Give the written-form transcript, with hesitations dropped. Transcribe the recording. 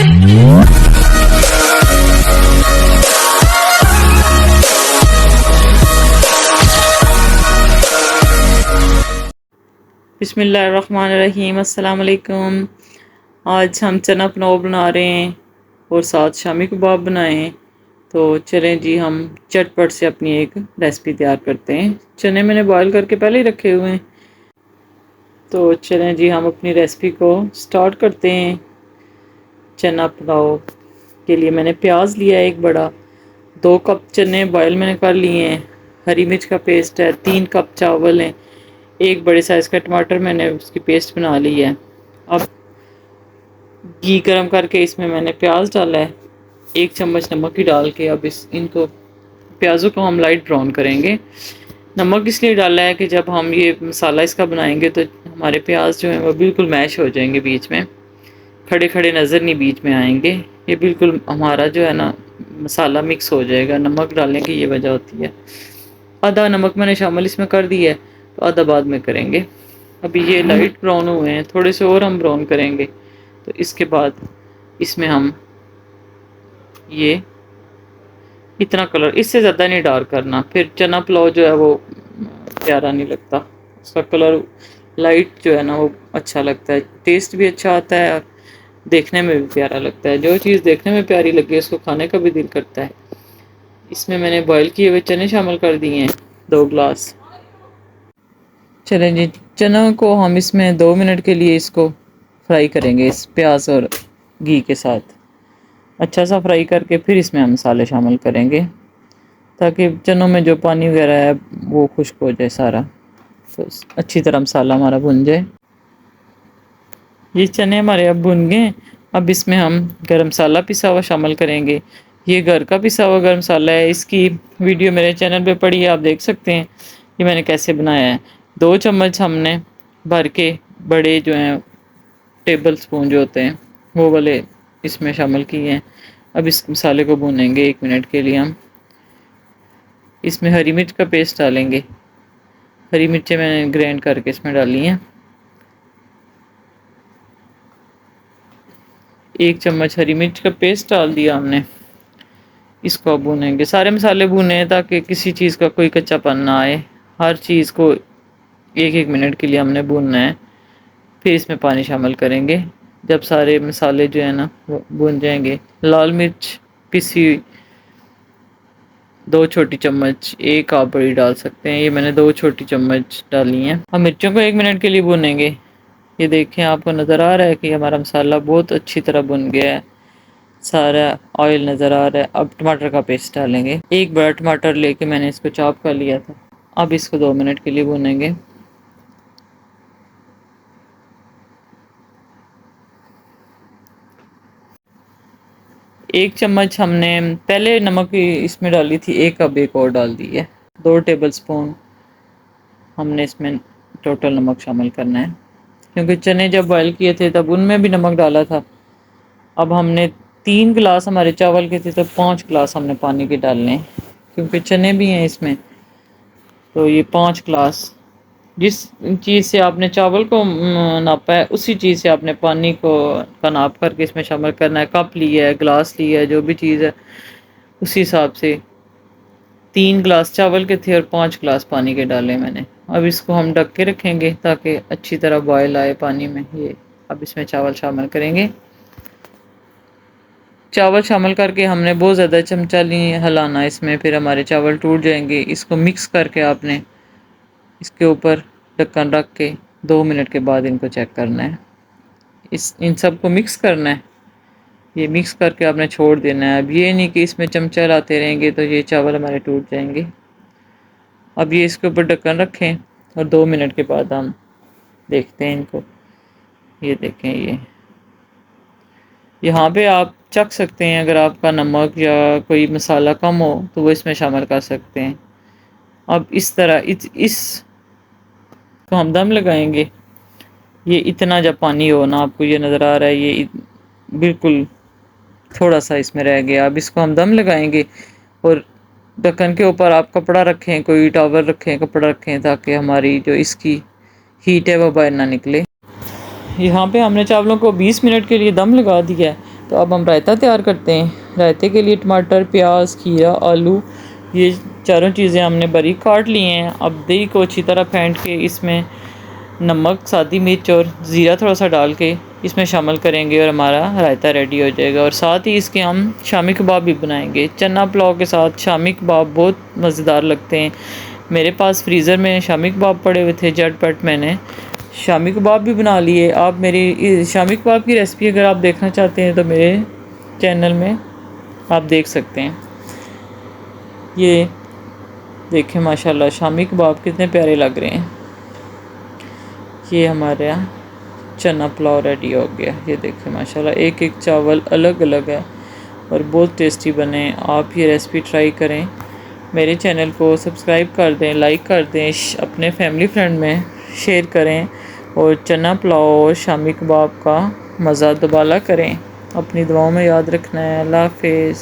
बिस्मिल्लाहिर्रहमानिर्रहीम, अस्सलाम वालेकुम। आज हम चना पुलाव बना रहे हैं और साथ शामी कबाब बनाए हैं। तो चलें जी, हम चटपट से अपनी एक रेसिपी तैयार करते हैं। चने मैंने बॉईल करके पहले ही रखे हुए हैं। तो चलें जी, हम अपनी रेसिपी को स्टार्ट करते हैं। चना पुलाव के लिए मैंने प्याज लिया है एक बड़ा, 2 कप चने बॉयल मैंने कर लिए हैं, हरी मिर्च का पेस्ट है, 3 कप चावल हैं, एक बड़े साइज़ का टमाटर मैंने उसकी पेस्ट बना ली है। अब घी गरम करके इसमें मैंने प्याज डाला है, 1 चम्मच नमक ही डाल के अब इनको प्याज़ों को हम लाइट ब्राउन करेंगे। नमक इसलिए डाला है कि जब हम ये मसाला इसका बनाएंगे तो हमारे प्याज जो हैं वो बिल्कुल मैश हो जाएंगे, बीच में खड़े खड़े नज़र नहीं बीच में आएंगे। ये बिल्कुल हमारा जो है ना मसाला मिक्स हो जाएगा। नमक डालने की ये वजह होती है। आधा नमक मैंने शामिल इसमें कर दिया है, तो आधा बाद में करेंगे। अभी ये लाइट ब्राउन हुए हैं, थोड़े से और हम ब्राउन करेंगे। तो इसके बाद इसमें हम ये इतना कलर, इससे ज़्यादा नहीं डार्क करना, फिर चना पुलाव जो है वो प्यारा नहीं लगता। उसका कलर लाइट जो है ना वो अच्छा लगता है, टेस्ट भी अच्छा आता है और देखने में भी प्यारा लगता है। जो चीज़ देखने में प्यारी लगे उसको खाने का भी दिल करता है। इसमें मैंने बॉईल किए हुए चने शामिल कर दिए हैं, 2 ग्लास। चलें जी, चना को हम इसमें 2 मिनट के लिए इसको फ्राई करेंगे इस प्याज और घी के साथ। अच्छा सा फ्राई करके फिर इसमें हम मसाले शामिल करेंगे ताकि चनों में जो पानी वगैरह है वो खुश्क हो जाए सारा, तो अच्छी तरह मसाला हमारा भुन जाए। ये चने हमारे अब भुन गए। अब इसमें हम गरम मसाला पिसा हुआ शामिल करेंगे। ये घर का पिसा हुआ गरम मसाला है, इसकी वीडियो मेरे चैनल पे पड़ी है, आप देख सकते हैं ये मैंने कैसे बनाया है। 2 चम्मच हमने भर के बड़े जो हैं टेबल स्पून जो होते हैं वो वाले इसमें शामिल किए हैं। अब इस मसाले को भूनेंगे 1 मिनट के लिए। हम इसमें हरी मिर्च का पेस्ट डालेंगे। हरी मिर्चें मैंने ग्राइंड करके इसमें डाली हैं। 1 चम्मच हरी मिर्च का पेस्ट डाल दिया हमने। इसको अब भूनेंगे, सारे मसाले भूने ताकि किसी चीज़ का कोई कच्चापन ना आए। हर चीज़ को 1-1 मिनट के लिए हमने भूनना है। फिर इसमें पानी शामिल करेंगे जब सारे मसाले जो है ना वो भुन जाएंगे। लाल मिर्च पिसी 2 छोटी चम्मच, एक आप बड़ी डाल सकते हैं, ये मैंने 2 छोटी चम्मच डाली हैं। हम मिर्चों को 1 मिनट के लिए भूनेंगे। ये देखें, आपको नज़र आ रहा है कि हमारा मसाला बहुत अच्छी तरह भुन गया है, सारा ऑयल नज़र आ रहा है। अब टमाटर का पेस्ट डालेंगे। एक बड़ा टमाटर लेके मैंने इसको चॉप कर लिया था। अब इसको 2 मिनट के लिए भूनेंगे। एक चम्मच हमने पहले नमक इसमें डाली थी, एक अब एक और डाल दी है। 2 टेबल स्पून हमने इसमें टोटल नमक शामिल करना है, क्योंकि चने जब बॉयल किए थे तब उनमें भी नमक डाला था। अब हमने 3 गिलास हमारे चावल के थे तो 5 गिलास हमने पानी के डालने हैं, क्योंकि चने भी हैं इसमें। तो ये 5 गिलास, जिस चीज़ से आपने चावल को नापा है उसी चीज़ से आपने पानी को का नाप करके इसमें शामिल करना है। कप लिया है, ग्लास लिया है, जो भी चीज़ है उसी हिसाब से। 3 गिलास चावल के थे और 5 गिलास पानी के डाले मैंने। अब इसको हम ढक के रखेंगे ताकि अच्छी तरह बॉयल आए पानी में। ये अब इसमें चावल शामिल करेंगे। चावल शामिल करके हमने बहुत ज़्यादा चमचा नहीं हिलाना इसमें, फिर हमारे चावल टूट जाएंगे। इसको मिक्स करके आपने इसके ऊपर ढक्कन रख के 2 मिनट के बाद इनको चेक करना है। इन सब को मिक्स करना है। ये मिक्स करके आपने छोड़ देना है। अब ये नहीं कि इसमें चमचा लाते रहेंगे तो ये चावल हमारे टूट जाएंगे। अब ये इसके ऊपर ढक्कन रखें और 2 मिनट के बाद हम देखते हैं इनको। ये देखें, ये यहाँ पे आप चख सकते हैं, अगर आपका नमक या कोई मसाला कम हो तो वो इसमें शामिल कर सकते हैं। अब इस तरह इस को हम दम लगाएंगे। ये इतना जब पानी हो ना, आपको ये नज़र आ रहा है, ये बिल्कुल थोड़ा सा इसमें रह गया। अब इसको हम दम लगाएंगे और ढक्कन के ऊपर आप कपड़ा रखें, कोई टॉवल रखें, कपड़ा रखें, ताकि हमारी जो इसकी हीट है वो बाहर ना निकले। यहाँ पे हमने चावलों को 20 मिनट के लिए दम लगा दिया है। तो अब हम रायता तैयार करते हैं। रायते के लिए टमाटर, प्याज, खीरा, आलू, ये चारों चीज़ें हमने बारीक काट ली हैं। अब दही को अच्छी तरह फेंट के इसमें नमक, सादी मिर्च और ज़ीरा थोड़ा सा डाल के इसमें शामिल करेंगे और हमारा रायता रेडी हो जाएगा। और साथ ही इसके हम शामी कबाब भी बनाएंगे। चना पुलाव के साथ शामी कबाब बहुत मज़ेदार लगते हैं। मेरे पास फ्रीज़र में शामी कबाब पड़े हुए थे, झटपट मैंने शामी कबाब भी बना लिए। आप मेरी शामी कबाब की रेसिपी अगर आप देखना चाहते हैं तो मेरे चैनल में आप देख सकते हैं। ये देखें माशाल्लाह शामी कबाब कितने प्यारे लग रहे हैं। ये हमारा चना पुलाव रेडी हो गया। ये देखें माशाल्लाह एक एक चावल अलग अलग है और बहुत टेस्टी बने। आप ये रेसिपी ट्राई करें। मेरे चैनल को सब्सक्राइब कर दें, लाइक कर दें, अपने फैमिली फ्रेंड में शेयर करें और चना पुलाव और शामी कबाब का मज़ा दुबाला करें। अपनी दुआओं में याद रखना है। अल्लाह हाफ़िज़।